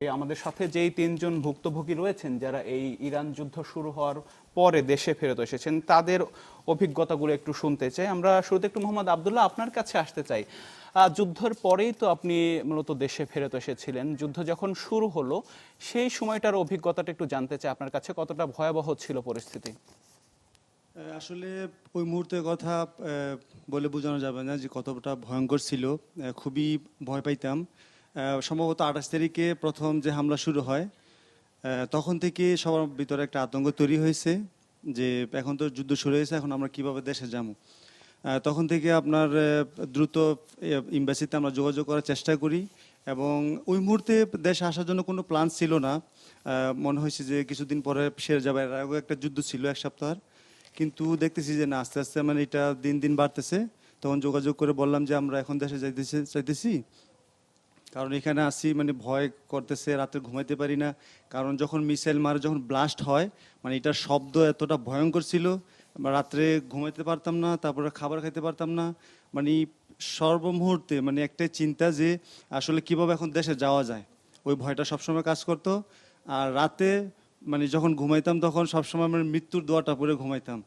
আমাদের সাথে যেই তিনজন ভুক্তভোগী রয়েছেন যারা এই ইরান যুদ্ধ শুরু হওয়ার পরে দেশে ফেরত এসেছেন তাদের অভিজ্ঞতাগুলো একটু শুনতে চাই। আমরা শুরুতে একটু মোহাম্মদ আব্দুল্লাহ আপনার কাছে আসতে চাই। যুদ্ধের পরেই তো আপনি মূলত দেশে ফেরত এসেছিলেন, যুদ্ধ যখন শুরু হলো সেই সময়টার অভিজ্ঞতাটা একটু জানতে চাই আপনার কাছে, কতটা ভয়াবহ ছিল পরিস্থিতি? আসলে ওই মুহূর্তের কথা বলে বোঝানো যাবে না যে কতটা ভয়ঙ্কর ছিল। খুবই ভয় পাইতাম। সম্ভবত 28 তারিখে প্রথম যে হামলা শুরু হয়, তখন থেকে সবার ভিতরে একটা আতঙ্ক তৈরি হয়েছে যে এখন তো যুদ্ধ শুরু হয়েছে, এখন আমরা কিভাবে দেশে যাবো। তখন থেকে আপনার দ্রুত এম্বাসিতে আমরা যোগাযোগ করার চেষ্টা করি এবং ওই মুহূর্তে দেশে আসার জন্য কোনো প্ল্যান ছিল না। মনে হয়েছে যে কিছুদিন পরে সেরে যাবে, এর আগেও একটা যুদ্ধ ছিল 1 সপ্তাহ, কিন্তু দেখতেছি যে না, আস্তে আস্তে মানে এটা দিন দিন বাড়তেছে। তখন যোগাযোগ করে বললাম যে আমরা এখন দেশে চাইতেছি, কারণ এখানে আসি মানে ভয় করতেছে, রাতে ঘুমাইতে পারি না। কারণ যখন মিসাইল মারে, যখন ব্লাস্ট হয়, মানে এটার শব্দ এতটা ভয়ঙ্কর ছিল, রাত্রে ঘুমাইতে পারতাম না, তারপরে খাবার খাইতে পারতাম না। মানে সর্বমুহূর্তে মানে একটাই চিন্তা যে আসলে কিভাবে এখন দেশে যাওয়া যায়, ওই ভয়টা সবসময় কাজ করতো। আর রাতে মানে যখন ঘুমাইতাম তখন সবসময় মানে মৃত্যুর দোয়াটা পড়ে ঘুমাইতাম।